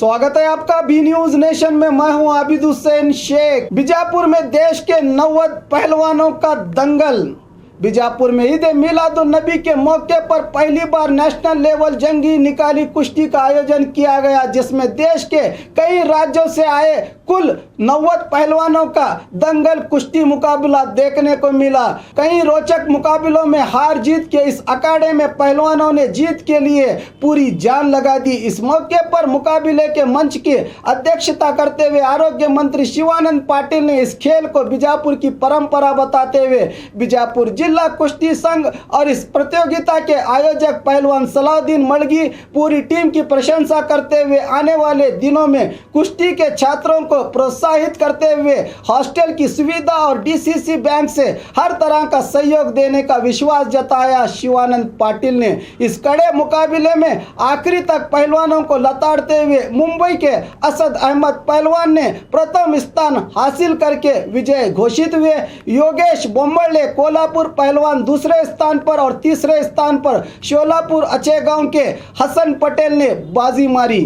स्वागत है आपका बी न्यूज नेशन में। मैं हूं आबिद हुसैन शेख। बीजापुर में देश के 90 पहलवानों का दंगल। बीजापुर में ईद मिलादुन नबी के मौके पर पहली बार नेशनल लेवल जंगी निकाली कुश्ती का आयोजन किया गया, जिसमें देश के कई राज्यों से आए कुल 90 पहलवानों का दंगल कुश्ती मुकाबला देखने को मिला। कई रोचक मुकाबलों में हार जीत के इस अखाड़े में पहलवानों ने जीत के लिए पूरी जान लगा दी। इस मौके पर मुकाबले के मंच की अध्यक्षता करते हुए आरोग्य मंत्री शिवानंद पाटिल ने इस खेल को बीजापुर की परंपरा बताते हुए बीजापुर जिला कुश्ती संघ और इस प्रतियोगिता के आयोजक पहलवान सलाउद्दीन मड़गी पूरी टीम की प्रशंसा करते हुए आने वाले दिनों में कुश्ती के छात्रों को प्रोत्साहित करते हुए हॉस्टल की सुविधा और डीसीसी बैंक से हर तरह का सहयोग देने का विश्वास जताया। शिवानंद पाटिल ने इस कड़े मुकाबले में आखिरी तक पहलवानों को लताड़ते हुए मुंबई के असद अहमद पहलवान ने प्रथम स्थान हासिल करके विजय घोषित हुए। योगेश बोम्बले कोल्हापुर पहलवान दूसरे स्थान पर और तीसरे स्थान पर शोलापुर अचेगांव के हसन पटेल ने बाजी मारी।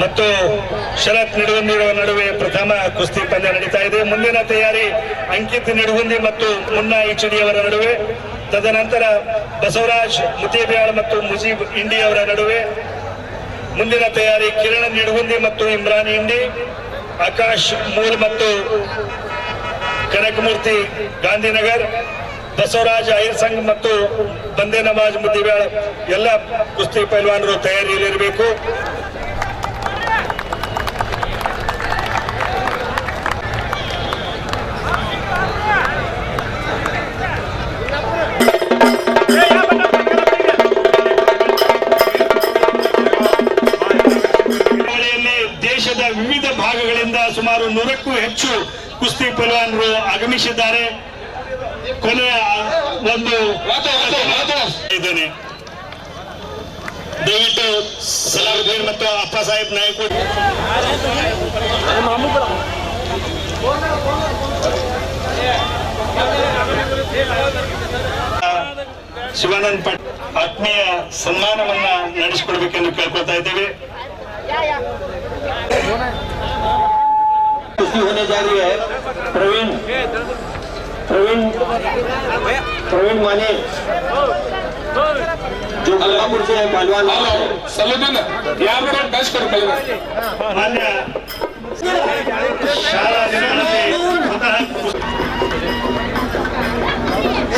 ಮತ್ತು ಶರತ್ ನಿಡುಗುಂದಿಯವರ ನಡುವೆ ಪ್ರಥಮ ಕುಸ್ತಿ ಪಂದ್ಯ ನಡೀತಾ ಇದೆ. ಮುಂದಿನ ತಯಾರಿ ಅಂಕಿತ್ ನಿಡುಗುಂದಿ ಮತ್ತು ಮುನ್ನಾ ಇಚಡಿಯವರ ನಡುವೆ, ತದನಂತರ ಬಸವರಾಜ್ ಮುತೇಬ್ಯಾಳ್ ಮತ್ತು ಮುಜೀಬ್ ಇಂಡಿ ಅವರ ನಡುವೆ. ಮುಂದಿನ ತಯಾರಿ ಕಿರಣ್ ನಿಡುಗುಂದಿ ಮತ್ತು ಇಮ್ರಾನ್ ಇಂಡಿ, ಆಕಾಶ್ ಮೂಲ್ ಮತ್ತು ಕನಕಮೂರ್ತಿ ಗಾಂಧಿನಗರ್, ಬಸವರಾಜ್ ಐರ್ ಸಂಘ್ ಮತ್ತು ಬಂದೇ ನವಾಜ್ ಮುದ್ದೇಬ್ಯಾಳ್ ಎಲ್ಲ ಕುಸ್ತಿ ಪೈಲ್ವಾನರು ತಯಾರಿಯಲ್ಲಿರಬೇಕು. ದೇಶದ ವಿವಿಧ ಭಾಗಗಳಿಂದ ಸುಮಾರು 100ಕ್ಕೂ ಹೆಚ್ಚು ಕುಸ್ತಿ ಪೈಲ್ವಾನರು ಆಗಮಿಸಿದ್ದಾರೆ. ಕೊನೆಯ ಒಂದು ಇದ್ದೇನೆ, ದಯವಿಟ್ಟು ಸಲಾವುದ್ದೀನ್ ಮತ್ತು ಅಪ್ಪ ಸಾಹೇಬ್ ನಾಯ್ಕ ಶಿವಾನಂದ್ ಪಟ್ ಆತ್ಮೀಯ ಸನ್ಮಾನವನ್ನ ನಡೆಸಿಕೊಡ್ಬೇಕೆಂದು ಕೇಳ್ಕೊಳ್ತಾ ಇದ್ದೇವೆ. कुश्ती होने जा रही है। प्रवीण माने जो कोल्हापुर से है पहलवान। सलाउद्दीन यहाँ पर टच कर पहलवान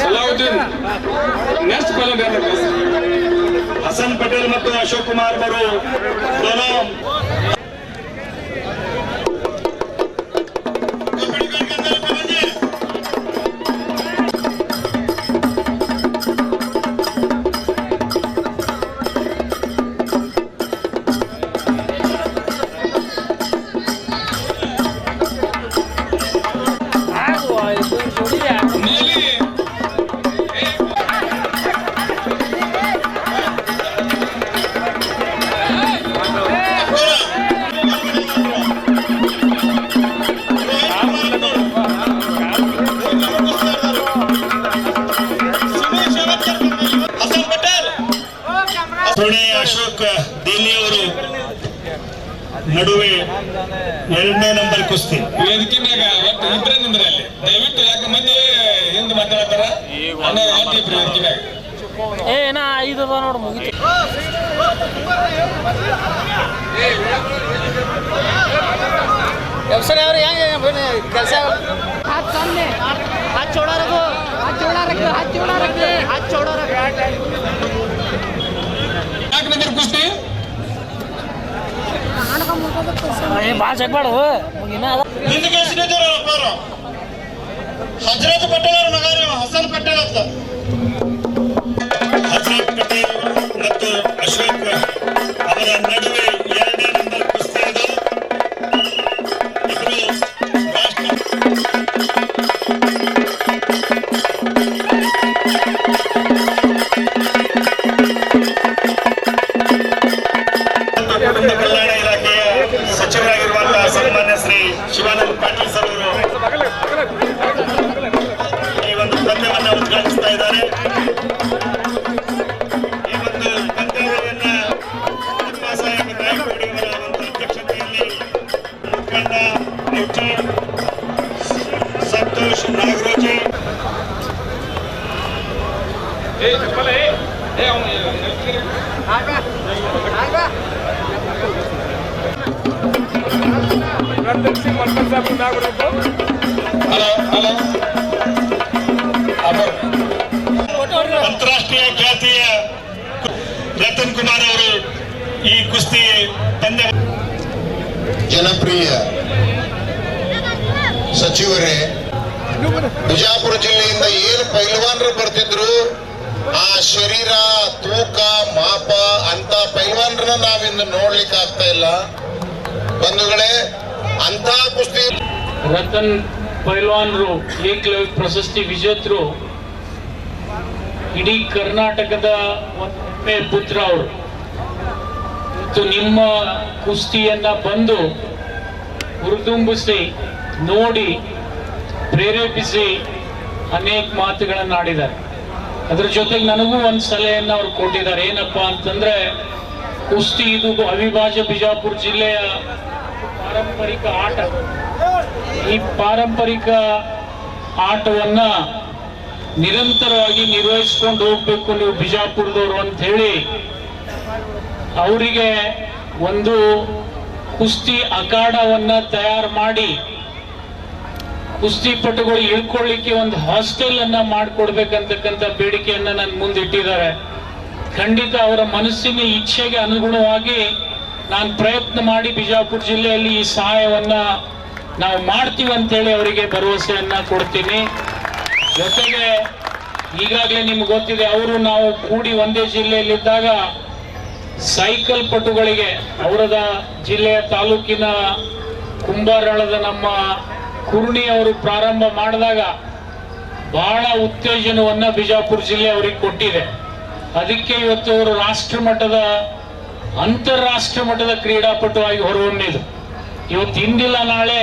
सलाउद्दीन नेक्स्ट पहलवान हसन पटेल ಮತ್ತು ಅಶೋಕ್ ಕುಮಾರ್ ಅವರು दोनों ಪುಣೆ ಅಶೋಕ್ ದೇಲಿ ಅವರು ನಡುವೆ 2ನೇ ನಂಬರ್ ಕುಸ್ತಿ. ವೇದಿಕೆ ಮ್ಯಾಗ ಒಟ್ಟು ಇಬ್ಬರೇ ನಿಂದ್ರಿ ಅಲ್ಲಿ. ದಯವಿಟ್ಟು ಯಾಕೆ ಮಂದಿ ಹಿಂದೆ ಮಾತಾಡ್ತಾರ ವೇದಿಕೆ ಮ್ಯಾಗ. ಏನ 5 ಅದ ನೋಡು ಮುಗಿತು. ವ್ಯವಸಾಯ ಅವ್ರು ಹೆಂಗೆ ಕೆಲಸ हाथ सामने हाथ चौड़ा रखो हाथ चौड़ा रखो हाथ चौड़ा रखो हाथ चौड़ा रखो ಯಾಕೆ ನಂಬರ್ ಕುಸ್ತಿ ये बात चेक माಡು ಮುಗಿನ ಹಿಂದಕ್ಕೆ ಸಿನಿದರ ಅಪ್ಪಾರ ಹಜರತ್ ಪಟೇಲ್ ಅವರ ಮಗ ಹಸನ್ ಪಟೇಲ್ ಅಂತ. ಹಜರತ್ ಪಟೇಲ್ ಮತ್ತು ಅಶೋಕ್ ಅವರ ನಡುವೆ 2ನೇ ನಂಬರ್ ಕುಸ್ತಿ ಇದೆ. ಇಬ್ಬರು ಕುಟುಂಬ ಕಲ್ಯಾಣ ಇಲಾಖೆಯ ಸಚಿವರಾಗಿರುವಂತಹ ಸನ್ಮಾನ್ಯ ಶ್ರೀ ಶಿವಾನಂದ ಪಾಟೀಲ್ ಸರ್ ಅವರು ಈ ಒಂದು ಪಂದ್ಯವನ್ನು ಉದ್ಘಾಟಿಸ್ತಾ ಇದ್ದಾರೆ. ಈ ಒಂದು ಪಂದ್ಯಾವಳಿಯನ್ನ ಸಾಹೇಬ ನಾಯಕರವರ ಒಂದು ಅಧ್ಯಕ್ಷತೆಯಲ್ಲಿ ಮುಖಂಡ ನುಚ್ಚಿ ಸಂತೋಷ್ ನಾಗರೋಜಿ ಅಂತಾರಾಷ್ಟ್ರೀಯ ಖ್ಯಾತಿಯ ರತನ್ ಕುಮಾರ್ ಅವರು ಈ ಕುಸ್ತಿ ಪಂದ್ಯ. ಜನಪ್ರಿಯ ಸಚಿವರೇ, ಬಿಜಾಪುರ ಜಿಲ್ಲೆಯಿಂದ ಏನು ಪೈಲ್ವಾನರು ಬರ್ತಿದ್ರು ಆ ಶರೀರ ತೂಕ ಮಾಪ ಅಂತ ಪೈಲ್ವಾನರನ್ನ ನಾವಿಂದು ನೋಡ್ಲಿಕ್ಕೆ ಆಗ್ತಾ ಇಲ್ಲ. ಬಂಧುಗಳೇ, ಅಂತ ಕುಸ್ತಿ ರತನ್ ಪೈಲ್ವಾನ್ರು ಏಕಲವ್ಯ ಪ್ರಶಸ್ತಿ ವಿಜೇತರು ಇಡೀ ಕರ್ನಾಟಕದ ಒಂದೇ ಪುತ್ರ ಅವರು. ಇವತ್ತು ನಿಮ್ಮ ಕುಸ್ತಿಯನ್ನ ಬಂದು ಹುರಿದುಂಬಿಸಿ ನೋಡಿ ಪ್ರೇರೇಪಿಸಿ ಅನೇಕ ಮಾತುಗಳನ್ನು ಆಡಿದ್ದಾರೆ. ಅದ್ರ ಜೊತೆಗೆ ನನಗೂ ಒಂದು ಸಲಹೆಯನ್ನು ಅವ್ರು ಕೊಟ್ಟಿದ್ದಾರೆ. ಏನಪ್ಪಾ ಅಂತಂದ್ರೆ, ಕುಸ್ತಿ ಇದು ಅವಿಭಾಜ್ಯ ಬಿಜಾಪುರ ಜಿಲ್ಲೆಯ ಪಾರಂಪರಿಕ ಆಟ. ಈ ಪಾರಂಪರಿಕ ಆಟವನ್ನ ನಿರಂತರವಾಗಿ ನಿರ್ವಹಿಸ್ಕೊಂಡು ಹೋಗ್ಬೇಕು ನೀವು ಬಿಜಾಪುರದವರು ಅಂತ ಹೇಳಿ ಅವರಿಗೆ ಒಂದು ಕುಸ್ತಿ ಅಖಾಡವನ್ನ ತಯಾರು ಮಾಡಿ ಕುಸ್ತಿಪಟುಗಳು ಇಳ್ಕೊಳ್ಳಿಕ್ಕೆ ಒಂದು ಹಾಸ್ಟೆಲ್ ಅನ್ನ ಮಾಡಿಕೊಡ್ಬೇಕಂತಕ್ಕಂಥ ಬೇಡಿಕೆಯನ್ನ ನನ್ನ ಮುಂದಿಟ್ಟಿದ್ದಾರೆ. ಖಂಡಿತ ಅವರ ಮನಸ್ಸಿನ ಇಚ್ಛೆಗೆ ಅನುಗುಣವಾಗಿ ನಾನು ಪ್ರಯತ್ನ ಮಾಡಿ ಬಿಜಾಪುರ ಜಿಲ್ಲೆಯಲ್ಲಿ ಈ ಸಹಾಯವನ್ನ ನಾವು ಮಾಡ್ತೀವಿ ಅಂತೇಳಿ ಅವರಿಗೆ ಭರವಸೆಯನ್ನ ಕೊಡ್ತೀನಿ. ಜೊತೆಗೆ ಈಗಾಗಲೇ ನಿಮ್ಗೆ ಗೊತ್ತಿದೆ, ಅವರು ನಾವು ಕೂಡಿ ಒಂದೇ ಜಿಲ್ಲೆಯಲ್ಲಿದ್ದಾಗ ಸೈಕಲ್ ಪಟುಗಳಿಗೆ ಅವರದ ಜಿಲ್ಲೆಯ ತಾಲೂಕಿನ ಕುಂಬಾರಳದ ನಮ್ಮ ಕುರ್ಣಿ ಅವರು ಪ್ರಾರಂಭ ಮಾಡಿದಾಗ ಬಹಳ ಉತ್ತೇಜನವನ್ನ ಬಿಜಾಪುರ ಜಿಲ್ಲೆ ಅವರಿಗೆ ಕೊಟ್ಟಿದೆ. ಅದಕ್ಕೆ ಇವತ್ತು ಅವರು ರಾಷ್ಟ್ರ ಮಟ್ಟದ ಅಂತಾರಾಷ್ಟ್ರೀಯ ಮಟ್ಟದ ಕ್ರೀಡಾಪಟು ಆಗಿ ಹೊರಹೊಮ್ಮಿದ್ರು. ಇವತ್ತು ಇಂದಿಲ್ಲ ನಾಳೆ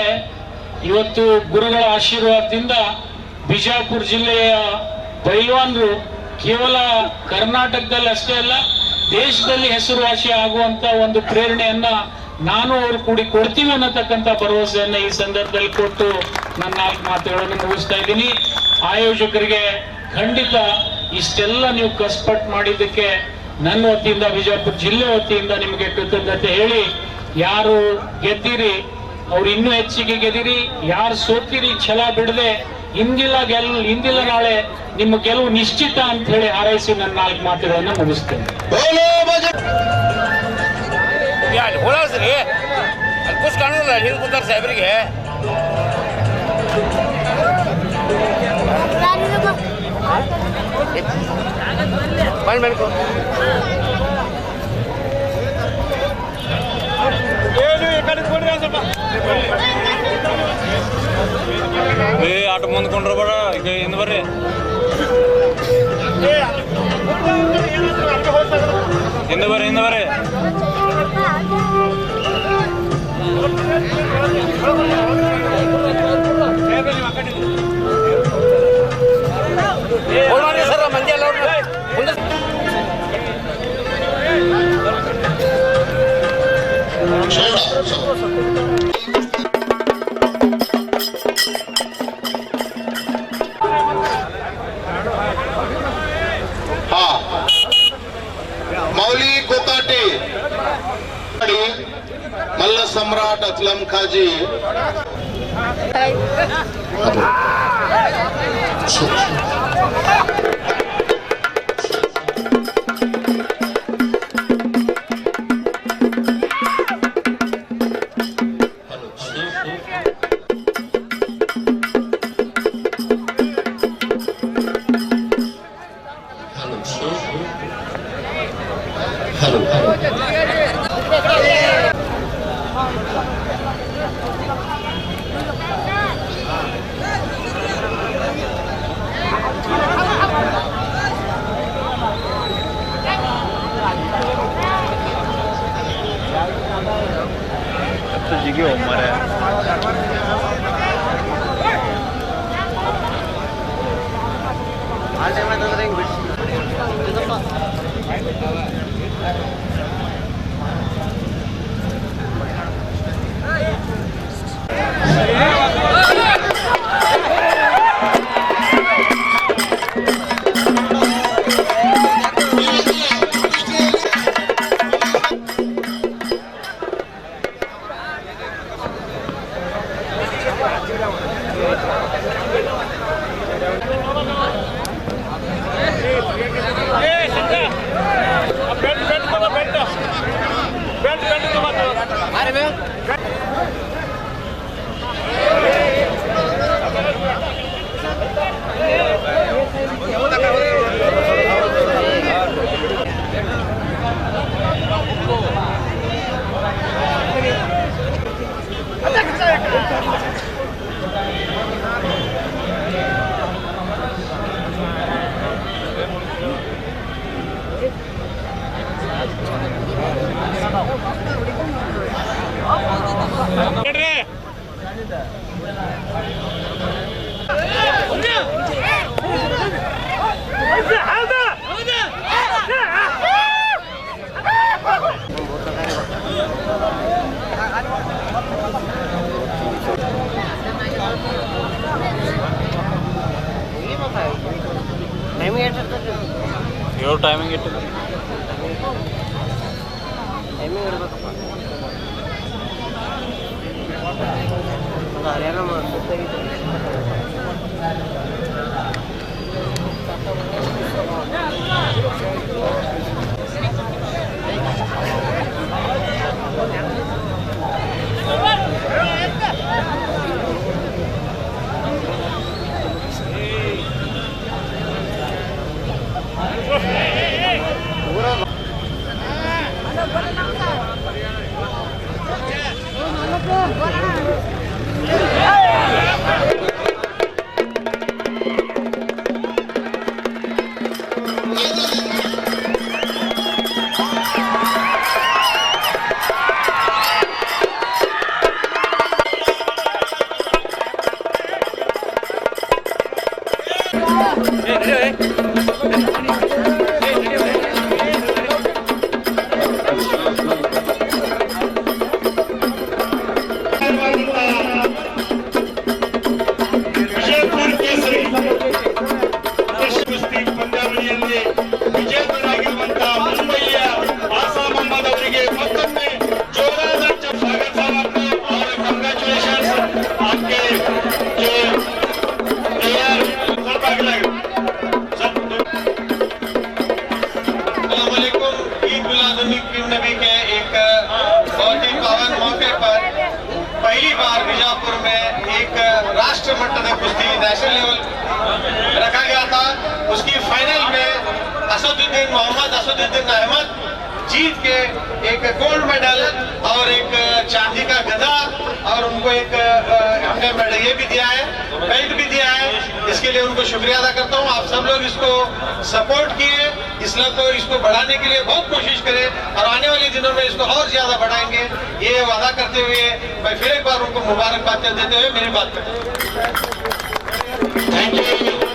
ಇವತ್ತು ಗುರುಗಳ ಆಶೀರ್ವಾದದಿಂದ ಬಿಜಾಪುರ ಜಿಲ್ಲೆಯ ಪೈಲ್ವಾನರು ಕೇವಲ ಕರ್ನಾಟಕದಲ್ಲಿ ಅಷ್ಟೇ ಅಲ್ಲ, ದೇಶದಲ್ಲಿ ಹೆಸರುವಾಸಿ ಆಗುವಂತ ಒಂದು ಪ್ರೇರಣೆಯನ್ನ ನಾನು ಅವರು ಕೂಡಿ ಕೊಡ್ತೀವಿ ಅನ್ನತಕ್ಕಂಥ ಭರವಸೆಯನ್ನ ಈ ಸಂದರ್ಭದಲ್ಲಿ ಕೊಟ್ಟು ನನ್ನ 4 ಮಾತುಗಳನ್ನು ಮುಗಿಸ್ತಾ ಇದ್ದೀನಿ. ಆಯೋಜಕರಿಗೆ ಖಂಡಿತ ಇಷ್ಟೆಲ್ಲ ನೀವು ಕಷ್ಟಪಟ್ಟು ಮಾಡಿದ್ದಕ್ಕೆ ನನ್ನ ವತಿಯಿಂದ, ಬಿಜಾಪುರ ಜಿಲ್ಲೆ ವತಿಯಿಂದ ನಿಮಗೆ ಕೃತಜ್ಞತೆ ಹೇಳಿ, ಯಾರು ಗೆದ್ದಿರಿ ಅವ್ರು ಇನ್ನೂ ಹೆಚ್ಚಿಗೆ ಗೆದಿರಿ, ಯಾರು ಸೋತಿರಿ ಛಲ ಬಿಡದೆ ಇಂದಿಲ್ಲ ನಾಳೆ ನಿಮ್ಮ ಗೆಲುವು ನಿಶ್ಚಿತ ಅಂತ ಹೇಳಿ ಹಾರೈಸಿ ನನ್ನ 4 ಮಾತುಗಳನ್ನು ಮುಗಿಸ್ತೇನೆ. ಅಲ್ಲಿ ಹೋಲಾಡ್ಸ್ರಿ ಅಲ್ಲಿ ಕುಸ್ ಕಾಣೋದಿಲ್ಲ, ಹಿಂದೆ ಕೂತಾರ ಸಾಹೇಬ್ರಿಗೆ. ಆಟ ಮುಂದ್ಕೊಂಡ್ರ ಬೇಡ, ಈಗ ಹಿಂದೆ ಬರ್ರಿ. ಹಿಂದೆ ಬರ್ರಿ ಸರ್ ಮಂದಿ ಎಲ್ಲ सम्राट असलम खाजी ಟೈಮಿಂಗ್ ಇಟ್ಟು नबी के एक बहुत ही पावन मौके पर पहली बार बीजापुर में एक राष्ट्र मट्टद कुश्ती नेशनल लेवल रखा गया था। उसकी फाइनल में मोहम्मद असदुद्दीन अहमद जीत के एक गोल्ड मेडल और एक चांदी का गदा और उनको एक हमने मेडल ये भी दिया है, बेल्ट भी दिया है। इसके लिए उनको शुक्रिया अदा करता हूँ। आप सब लोग इसको सपोर्ट किए, इसको बढ़ाने के लिए बहुत कोशिश करें और आने वाले दिनों में इसको और ज्यादा बढ़ाएंगे, ये वादा करते हुए मैं फिर एक बार उनको मुबारकबाद देते हुए मेरी बात करता हूँ। थैंक यू, धन्यवाद।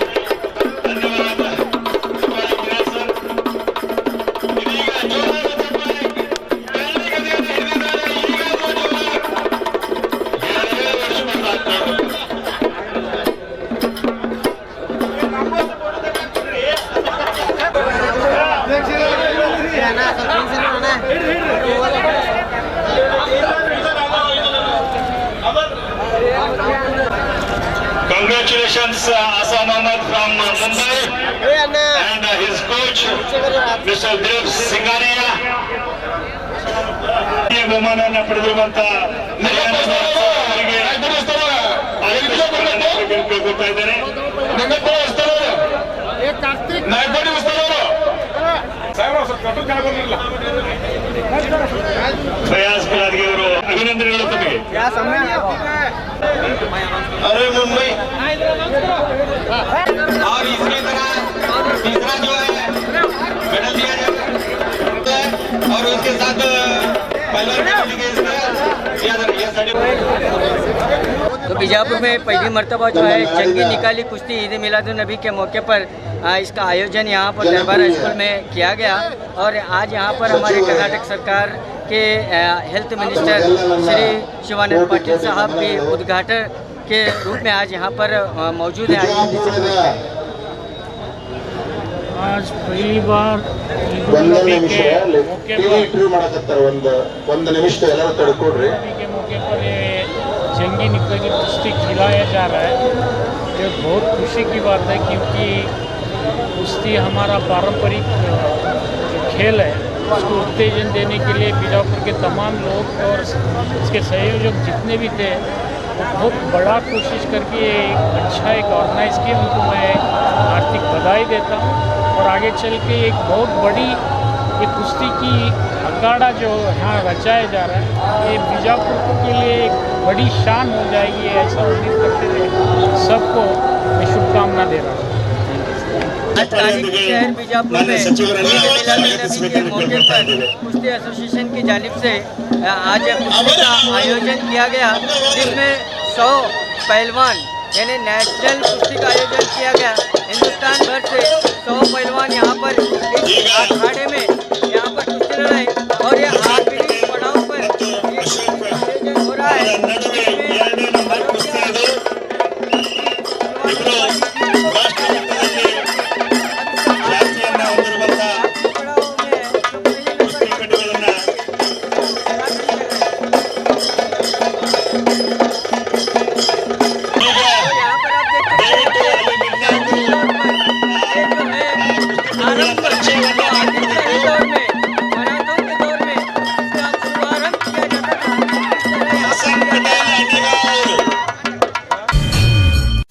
Congratulations, Hasan Ahmed from Mumbai and his coach, Mr. Dev Singaria. ಬಹುಮಾನವನ್ನು ಪಡೆದಿರುವಂತ ಗೊತ್ತಾ ಇದ್ದೇನೆ. ಪ್ರಯಾಸ್ ಗಿಲಾದ್ಗೆ ಅವರು ಅಭಿನಂದನೆಗಳು ತಮಗೆ. अरे मुंबई और इसके तरह तीसरा जो है मेडल दिया जाता है और उसके साथ तो बीजापुर में पहली मर्तबा जो है जंगी निकाली कुश्ती ईद मिलादुन नबी के मौके पर इसका आयोजन यहाँ पर दरबार स्कूल में किया गया और आज यहाँ पर हमारे कर्नाटक सरकार के हेल्थ मिनिस्टर श्री शिवानंद पाटिल साहब भी उद्घाटन के रूप में आज यहाँ पर मौजूद है। आज पहली बार के मौके पर ये जंगी निकाली कुश्ती खिलाया जा रहा है। ये बहुत खुशी की बात है क्योंकि कुश्ती हमारा पारंपरिक खेल है, उसको उत्तेजन देने के लिए बीजापुर के तमाम लोग और इसके संयोजक जितने भी थे वो बहुत बड़ा कोशिश करके अच्छा एक ऑर्गेनाइज किया। उनको मैं हार्दिक बधाई देता हूँ और आगे चल के एक बहुत बड़ी ये कुश्ती की अखाड़ा जो यहाँ रचाया जा रहा है ये बीजापुर के लिए एक बड़ी शान हो जाएगी, ऐसा उम्मीद करते हुए सबको मैं शुभकामना दे रहा हूँ। शहर बीजापुर में ईद मिलादुन्नबी के मौके पर कुश्ती एसोसिएशन की जानिब से आज कुश्ती का आयोजन किया गया जिसमें 100 पहलवान यानी नेशनल कुश्ती का आयोजन किया गया। हिंदुस्तान भर से 100 पहलवान यहाँ पर इस अखाड़े में यहाँ पर कुश्ती लड़ाई और ये आखिरी पड़ाव पर आयोजन हो रहा है।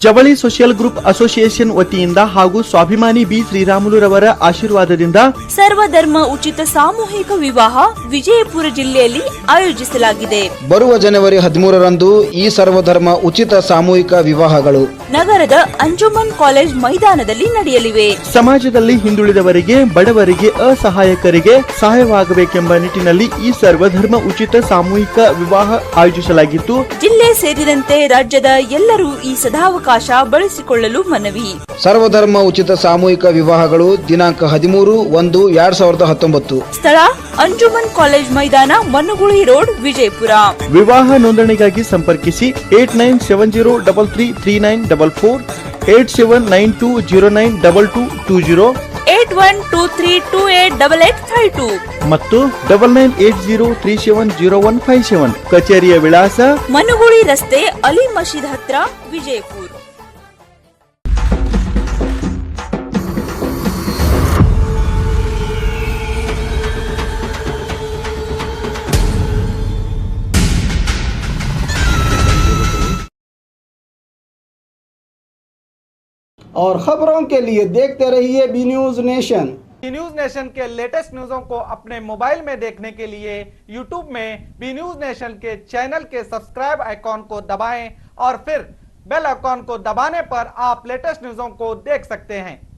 ಜವಳಿ ಸೋಷಿಯಲ್ ಗ್ರೂಪ್ ಅಸೋಸಿಯೇಷನ್ ವತಿಯಿಂದ ಹಾಗೂ ಸ್ವಾಭಿಮಾನಿ ಬಿ ಶ್ರೀರಾಮುಲುರವರ ಆಶೀರ್ವಾದದಿಂದ ಸರ್ವಧರ್ಮ ಉಚಿತ ಸಾಮೂಹಿಕ ವಿವಾಹ ವಿಜಯಪುರ ಜಿಲ್ಲೆಯಲ್ಲಿ ಆಯೋಜಿಸಲಾಗಿದೆ. ಬರುವ ಜನವರಿ 13ರಂದು ಈ ಸರ್ವಧರ್ಮ ಉಚಿತ ಸಾಮೂಹಿಕ ವಿವಾಹಗಳು ನಗರದ ಅಂಜುಮನ್ ಕಾಲೇಜ್ ಮೈದಾನದಲ್ಲಿ ನಡೆಯಲಿವೆ. ಸಮಾಜದಲ್ಲಿ ಹಿಂದುಳಿದವರಿಗೆ, ಬಡವರಿಗೆ, ಅಸಹಾಯಕರಿಗೆ ಸಹಾಯವಾಗಬೇಕೆಂಬ ನಿಟ್ಟಿನಲ್ಲಿ ಈ ಸರ್ವಧರ್ಮ ಉಚಿತ ಸಾಮೂಹಿಕ ವಿವಾಹ ಆಯೋಜಿಸಲಾಗಿತ್ತು. ಜಿಲ್ಲೆ ಸೇರಿದಂತೆ ರಾಜ್ಯದ ಎಲ್ಲರೂ ಈ ಸದಾವಕಾಶ ಬಳಸಿಕೊಳ್ಳಲು ಮನವಿ. ಸರ್ವಧರ್ಮ ಉಚಿತ ಸಾಮೂಹಿಕ ವಿವಾಹಗಳು ದಿನಾಂಕ 13/1/2019. ಸ್ಥಳ ಅಂಜುಮನ್ ಕಾಲೇಜ್ ಮೈದಾನ, ಮನುಗುಳಿ ರೋಡ್, ವಿಜಯಪುರ. ವಿವಾಹ ನೋಂದಣಿಗಾಗಿ ಸಂಪರ್ಕಿಸಿ 8970333944 8792092220 8123288852 ಮತ್ತು 9980370157. ಕಚೇರಿಯ ವಿಳಾಸ ಮನುಗುಳಿ ರಸ್ತೆ, ಅಲಿ ಮಸೀದ್ ಹತ್ರ, ವಿಜಯಪುರ. और खबरों के लिए देखते रहिए B news nation. B news nation के लेटेस्ट न्यूज़ों को अपने मोबाइल में देखने के लिए यूट्यूब में बी न्यूज नेशन के चैनल के सब्सक्राइब आइकॉन को दबाएं और फिर बेल आइकॉन को दबाने पर आप लेटेस्ट न्यूज़ों को देख सकते हैं।